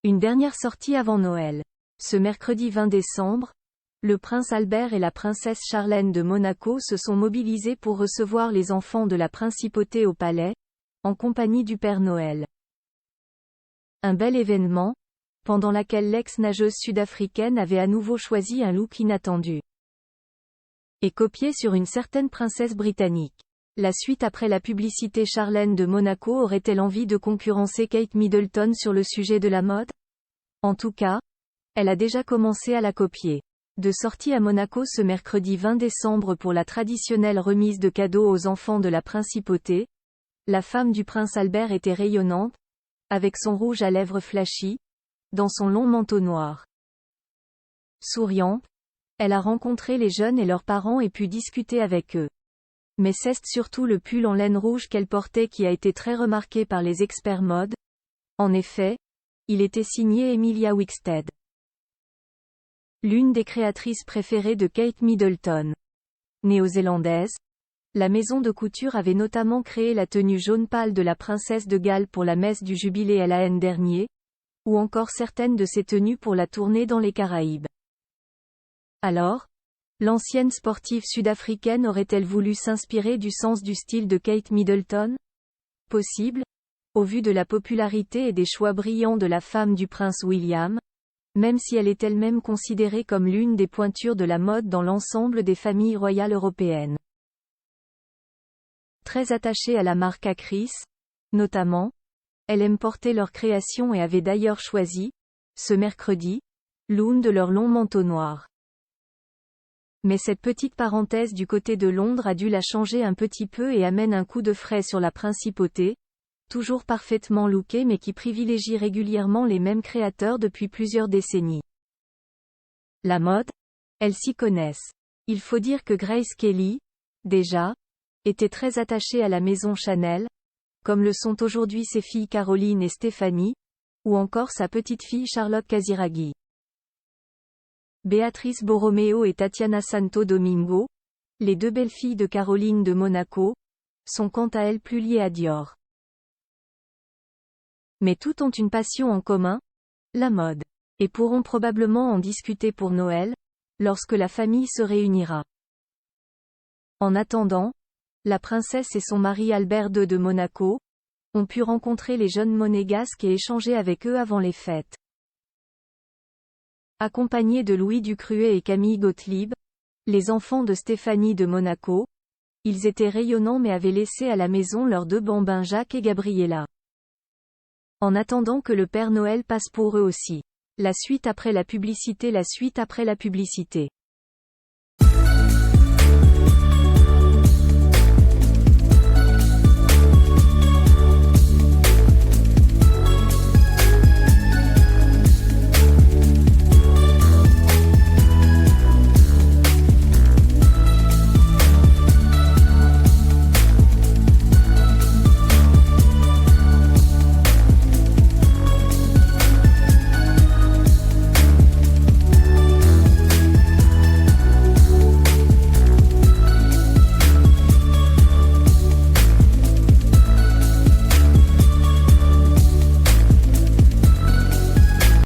Une dernière sortie avant Noël. Ce mercredi 20 décembre, le prince Albert et la princesse Charlène de Monaco se sont mobilisés pour recevoir les enfants de la principauté au palais, en compagnie du Père Noël. Un bel événement, pendant lequel l'ex-nageuse sud-africaine avait à nouveau choisi un look inattendu et copié sur une certaine princesse britannique. La suite après la publicité. Charlène de Monaco aurait-elle envie de concurrencer Kate Middleton sur le sujet de la mode? En tout cas, elle a déjà commencé à la copier. De sortie à Monaco ce mercredi 20 décembre pour la traditionnelle remise de cadeaux aux enfants de la principauté, la femme du prince Albert était rayonnante, avec son rouge à lèvres flashy, dans son long manteau noir. Souriante, elle a rencontré les jeunes et leurs parents et pu discuter avec eux. Mais c'est surtout le pull en laine rouge qu'elle portait qui a été très remarqué par les experts mode. En effet, il était signé Emilia Wickstead, l'une des créatrices préférées de Kate Middleton. Néo-zélandaise, la maison de couture avait notamment créé la tenue jaune pâle de la princesse de Galles pour la messe du jubilé l'an dernier, ou encore certaines de ses tenues pour la tournée dans les Caraïbes. Alors, l'ancienne sportive sud-africaine aurait-elle voulu s'inspirer du sens du style de Kate Middleton? Possible, au vu de la popularité et des choix brillants de la femme du prince William, même si elle est elle-même considérée comme l'une des pointures de la mode dans l'ensemble des familles royales européennes. Très attachée à la marque Acris, notamment, elle aime porter leurs créations et avait d'ailleurs choisi, ce mercredi, l'une de leurs longs manteaux noirs. Mais cette petite parenthèse du côté de Londres a dû la changer un petit peu et amène un coup de frais sur la principauté, toujours parfaitement lookée mais qui privilégie régulièrement les mêmes créateurs depuis plusieurs décennies. La mode, elles s'y connaissent. Il faut dire que Grace Kelly, déjà, était très attachée à la maison Chanel, comme le sont aujourd'hui ses filles Caroline et Stéphanie, ou encore sa petite-fille Charlotte Casiraghi. Béatrice Borromeo et Tatiana Santo Domingo, les deux belles-filles de Caroline de Monaco, sont quant à elles plus liées à Dior. Mais toutes ont une passion en commun, la mode, et pourront probablement en discuter pour Noël, lorsque la famille se réunira. En attendant, la princesse et son mari Albert II de Monaco ont pu rencontrer les jeunes monégasques et échanger avec eux avant les fêtes. Accompagnés de Louis Ducruet et Camille Gottlieb, les enfants de Stéphanie de Monaco, ils étaient rayonnants mais avaient laissé à la maison leurs deux bambins Jacques et Gabriella. En attendant que le Père Noël passe pour eux aussi. La suite après la publicité.